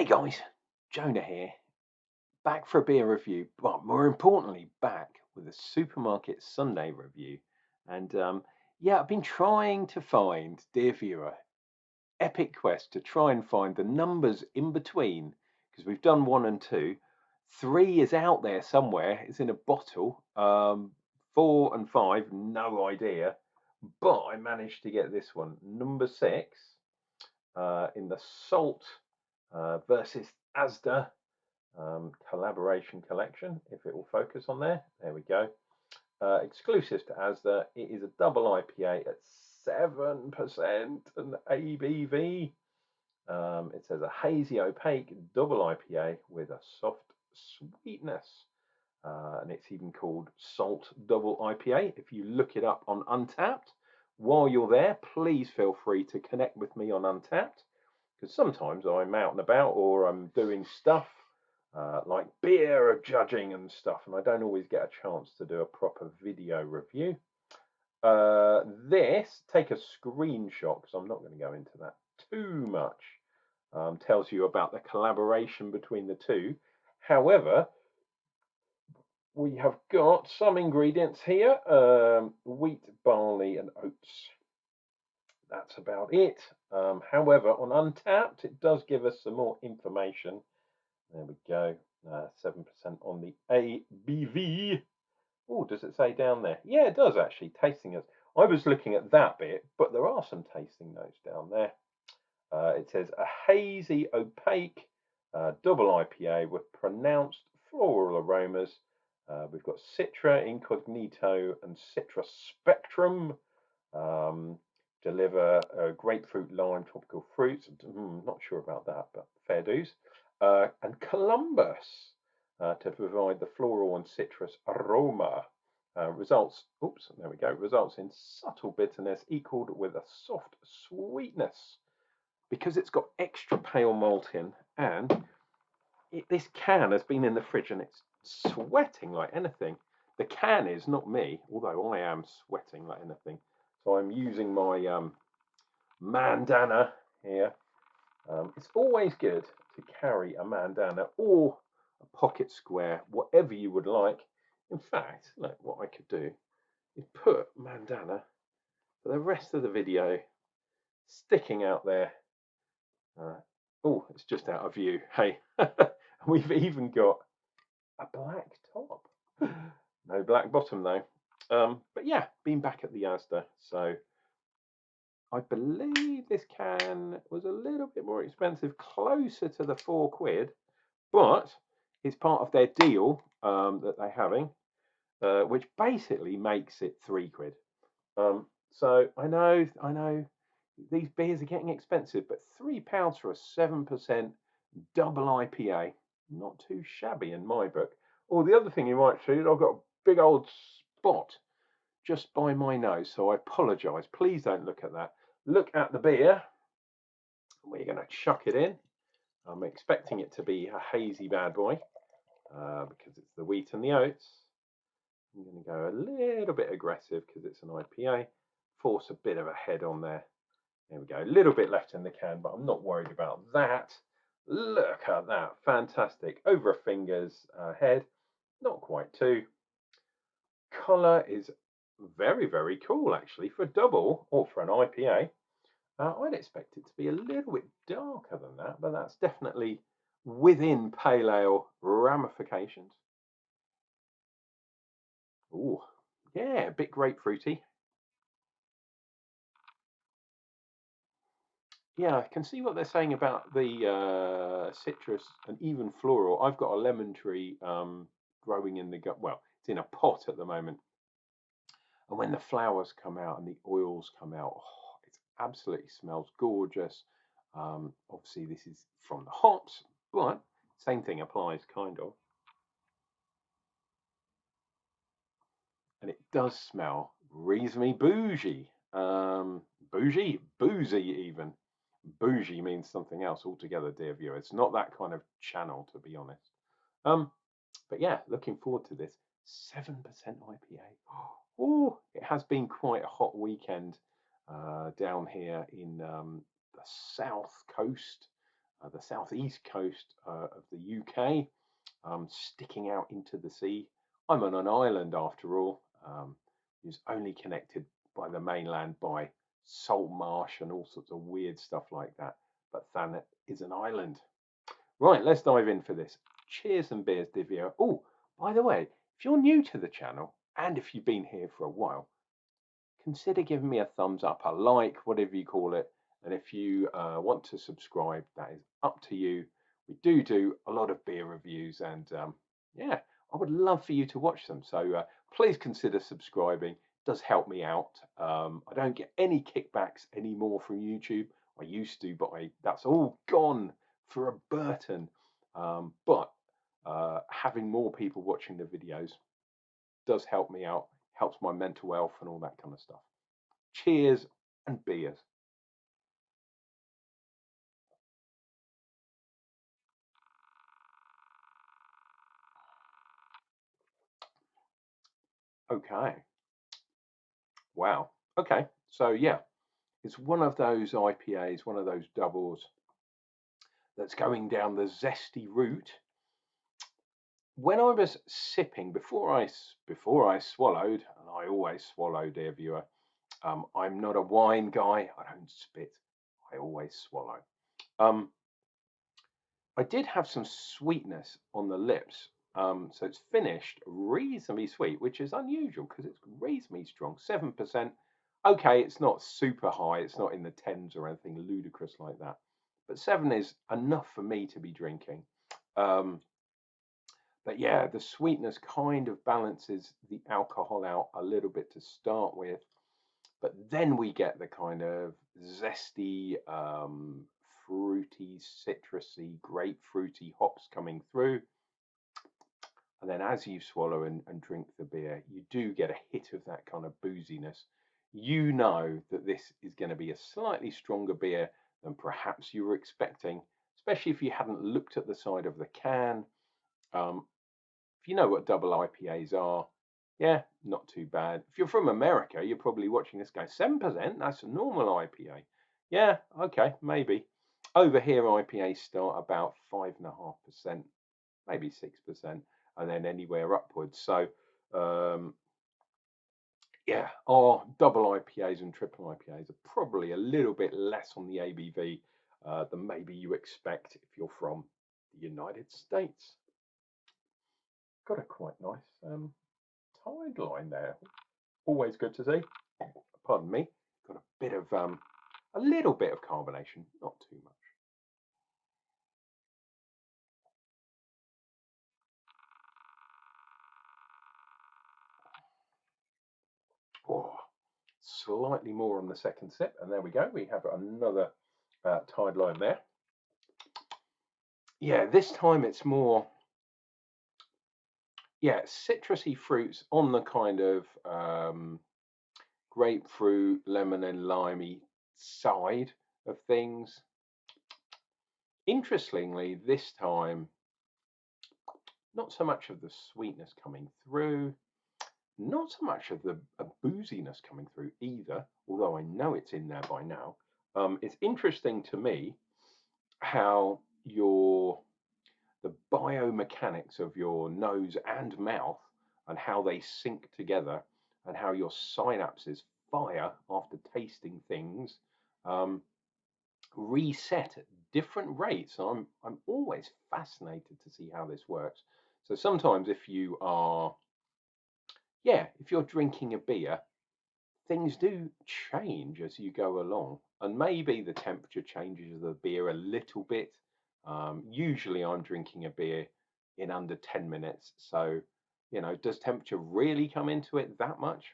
Hey guys, Jonah here, back for a beer review, but more importantly, back with a supermarket Sunday review. And yeah, I've been trying to find, dear viewer, epic quest to try and find the numbers in between, because we've done 1 and 2. 3 is out there somewhere, it's in a bottle. 4 and 5, no idea, but I managed to get this one, number 6, in the salt versus Asda collaboration collection, if it will focus on there. There we go. Exclusive to Asda. It is a double IPA at 7% and ABV. It says a hazy opaque double IPA with a soft sweetness. And it's even called Salt Double IPA. If you look it up on Untapped, while you're there, please feel free to connect with me on Untapped, because sometimes I'm out and about or I'm doing stuff like beer judging and stuff, and I don't always get a chance to do a proper video review. Take a screenshot, because I'm not going to go into that too much. Tells you about the collaboration between the two. However, we have got some ingredients here, wheat, barley and oats. That's about it. However, on Untapped, it does give us some more information. There we go. 7% on the ABV. Oh, does it say down there? Yeah, it does actually. Tasting notes. I was looking at that bit, but there are some tasting notes down there. It says a hazy, opaque double IPA with pronounced floral aromas. We've got Citra, Incognito, and Citra Spectrum. Deliver grapefruit, lime, tropical fruits. Not sure about that, but fair dues. And Columbus to provide the floral and citrus aroma. Results in subtle bitterness equaled with a soft sweetness. Because it's got extra pale malt in, and this can has been in the fridge and it's sweating like anything. The can is, not me, although I am sweating like anything. So I'm using my bandana here. It's always good to carry a bandana or a pocket square, whatever you would like. In fact, look, what I could do is put bandana for the rest of the video sticking out there. Oh, it's just out of view. Hey, we've even got a black top. No black bottom though. But yeah, been back at the Asda, so I believe this can was a little bit more expensive, closer to the £4, but it's part of their deal that they're having, which basically makes it £3. So I know these beers are getting expensive, but £3 for a 7% double IPA, not too shabby in my book. Or the other thing you might see is I've got a big old spot just by my nose, so I apologise. Please don't look at that. Look at the beer. We're going to chuck it in. I'm expecting it to be a hazy bad boy because it's the wheat and the oats. I'm going to go a little bit aggressive because it's an IPA. Force a bit of a head on there. There we go. A little bit left in the can, but I'm not worried about that. Look at that. Fantastic. Over a finger's head. Not quite two. Colour is very, very cool, actually, for a double or for an IPA. I'd expect it to be a little bit darker than that, but that's definitely within pale ale ramifications. Oh, yeah, a bit grapefruity. Yeah, I can see what they're saying about the citrus and even floral. I've got a lemon tree growing in the gut. Well, it's in a pot at the moment. And when the flowers come out and the oils come out, oh, it absolutely smells gorgeous. Obviously, this is from the hops, but same thing applies, kind of. And it does smell reasonably bougie. Boozy even. Bougie means something else altogether, dear viewer. It's not that kind of channel, to be honest. But yeah, looking forward to this. 7% IPA. Oh, it has been quite a hot weekend down here in the south coast. the southeast coast of the UK, sticking out into the sea. I'm on an island after all, who's only connected by the mainland by salt marsh and all sorts of weird stuff like that. But Thanet is an island. Right, let's dive in for this. Cheers and beers, Divya. Oh, by the way, if you're new to the channel and if you've been here for a while, consider giving me a thumbs up, a like, whatever you call it. And if you want to subscribe, that is up to you. We do a lot of beer reviews, and yeah, I would love for you to watch them. So please consider subscribing. It does help me out. I don't get any kickbacks anymore from YouTube. I used to, but that's all gone for a Burton. But having more people watching the videos does help me out, helps my mental health and all that kind of stuff. Cheers and beers. Okay. Wow. Okay. So yeah, it's one of those IPAs, one of those doubles that's going down the zesty route. When I was sipping before I swallowed, and I always swallow, dear viewer. I'm not a wine guy. I don't spit. I always swallow. I did have some sweetness on the lips. So it's finished reasonably sweet, which is unusual because it's reasonably strong. 7%. Okay, it's not super high. It's not in the tens or anything ludicrous like that. But 7 is enough for me to be drinking. But yeah, the sweetness kind of balances the alcohol out a little bit to start with. But then we get the kind of zesty, fruity, citrusy, grapefruity hops coming through. And then as you swallow and drink the beer, you do get a hit of that kind of booziness. You know that this is going to be a slightly stronger beer than perhaps you were expecting, especially if you hadn't looked at the side of the can. If you know what double IPAs are, yeah, not too bad. If you're from America, you're probably watching this going, 7%, that's a normal IPA. Yeah, okay, maybe. Over here, IPAs start about 5.5%, maybe 6%, and then anywhere upwards. So, yeah, our double IPAs and triple IPAs are probably a little bit less on the ABV than maybe you expect if you're from the United States. Got a quite nice tide line there. Always good to see. Pardon me. Got a bit of a little bit of carbonation, not too much. Oh, slightly more on the second sip, and there we go. We have another tide line there. Yeah, this time it's more, yeah, citrusy fruits on the kind of grapefruit, lemon, and limey side of things. Interestingly, this time, not so much of the sweetness coming through, not so much of the booziness coming through either, although I know it's in there by now. It's interesting to me how the biomechanics of your nose and mouth and how they sync together and how your synapses fire after tasting things reset at different rates. I'm always fascinated to see how this works. So sometimes if you are, yeah, if you're drinking a beer, things do change as you go along, and maybe the temperature changes the beer a little bit. Usually I'm drinking a beer in under 10 minutes. So, does temperature really come into it that much?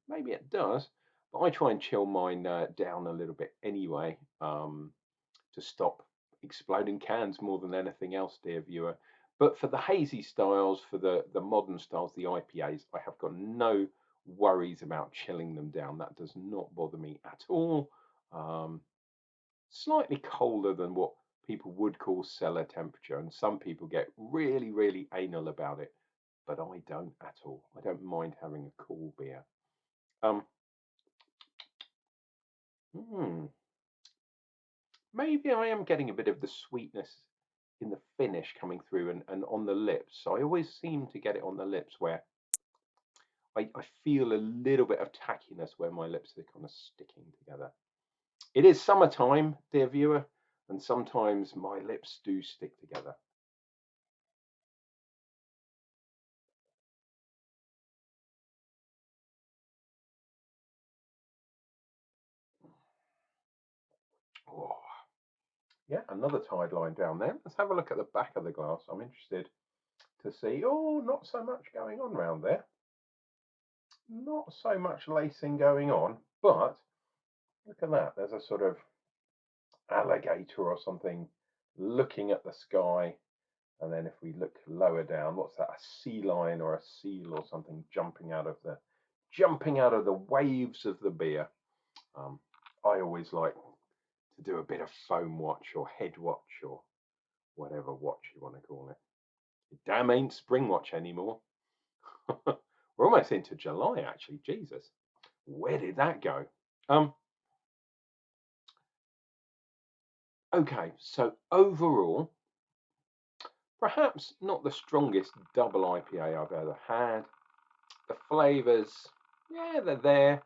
Maybe it does, but I try and chill mine down a little bit anyway, to stop exploding cans more than anything else, dear viewer. But for the hazy styles, for the modern styles, the IPAs, I have got no worries about chilling them down. That does not bother me at all. Slightly colder than what people would call cellar temperature, and some people get really, really anal about it, but I don't at all. I don't mind having a cool beer. maybe I am getting a bit of the sweetness in the finish coming through and on the lips. So I always seem to get it on the lips where I feel a little bit of tackiness where my lips are kind of sticking together. It is summertime, dear viewer, and sometimes my lips do stick together. Oh, yeah, another tide line down there. Let's have a look at the back of the glass. I'm interested to see. Oh, not so much going on round there. Not so much lacing going on, but look at that. There's a sort of alligator or something looking at the sky. And then if we look lower down, what's that? A sea lion or a seal or something jumping out of the waves of the beer. I always like to do a bit of foam watch or head watch or whatever watch you want to call it. It damn ain't spring watch anymore. We're almost into July, actually. Jesus, where did that go? Okay, so overall, perhaps not the strongest double IPA I've ever had. The flavours, yeah, they're there.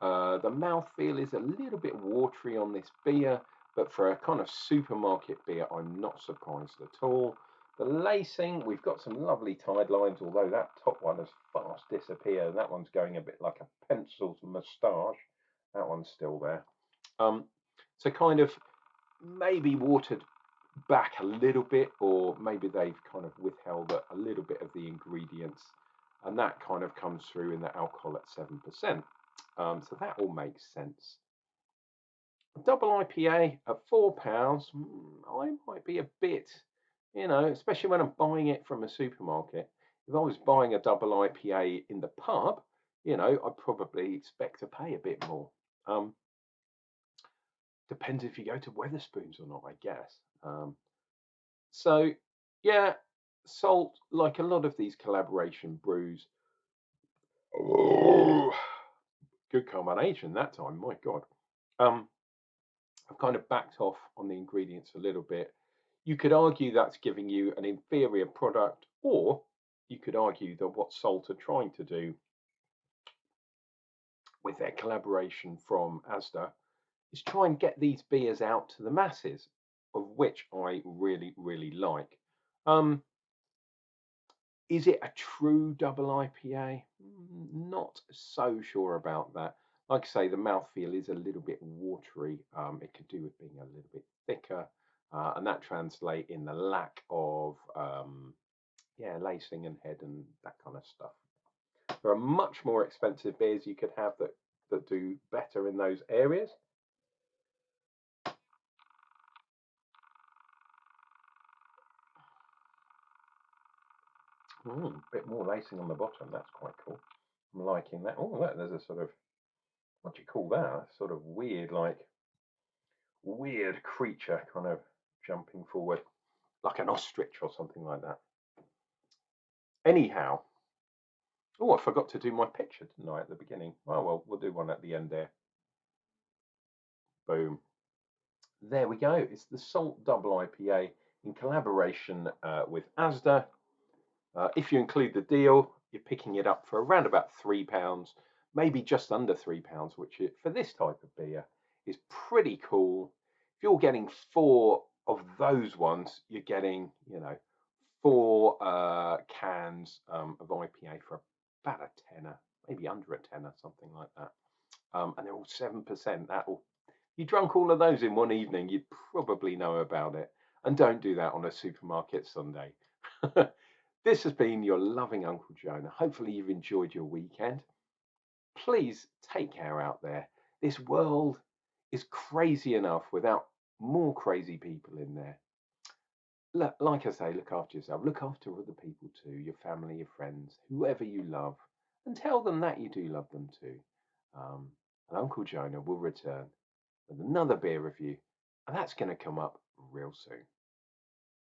The mouthfeel is a little bit watery on this beer, but for a kind of supermarket beer, I'm not surprised at all. The lacing, we've got some lovely tide lines, although that top one has fast disappeared. That one's going a bit like a pencil's moustache. That one's still there. So kind of maybe watered back a little bit, or maybe they've kind of withheld a little bit of the ingredients, and that kind of comes through in the alcohol at 7%. So that all makes sense. A double IPA at £4, I might be a bit, especially when I'm buying it from a supermarket. If I was buying a double IPA in the pub, I'd probably expect to pay a bit more. Depends if you go to Wetherspoons or not, I guess. So, yeah, salt, like a lot of these collaboration brews. Oh, good combination that time, my God. I've kind of backed off on the ingredients a little bit. You could argue that's giving you an inferior product, or you could argue that what Salt are trying to do with their collaboration from Asda is try and get these beers out to the masses, of which I really, really like. Is it a true double IPA? Not so sure about that. Like I say, the mouthfeel is a little bit watery. It could do with being a little bit thicker, and that translates in the lack of lacing and head and that kind of stuff. There are much more expensive beers you could have that do better in those areas. A bit more lacing on the bottom. That's quite cool. I'm liking that. Oh, look, there's a sort of, what do you call that? Sort of weird creature kind of jumping forward like an ostrich or something like that. Anyhow, I forgot to do my picture, didn't I, at the beginning? Oh, well, we'll do one at the end there. Boom. There we go. It's the Salt Double IPA in collaboration with Asda. If you include the deal, you're picking it up for around about £3, maybe just under £3, which for this type of beer is pretty cool. If you're getting 4 of those ones, you're getting, 4 cans of IPA for about a tenner, maybe under a tenner, something like that. And they're all 7%. You drunk all of those in one evening, you'd probably know about it. And don't do that on a supermarket Sunday. This has been your loving Uncle Jonah. Hopefully you've enjoyed your weekend. Please take care out there. This world is crazy enough without more crazy people in there. Like I say, look after yourself. Look after other people too, your family, your friends, whoever you love, and tell them that you do love them too. And Uncle Jonah will return with another beer review, and that's going to come up real soon.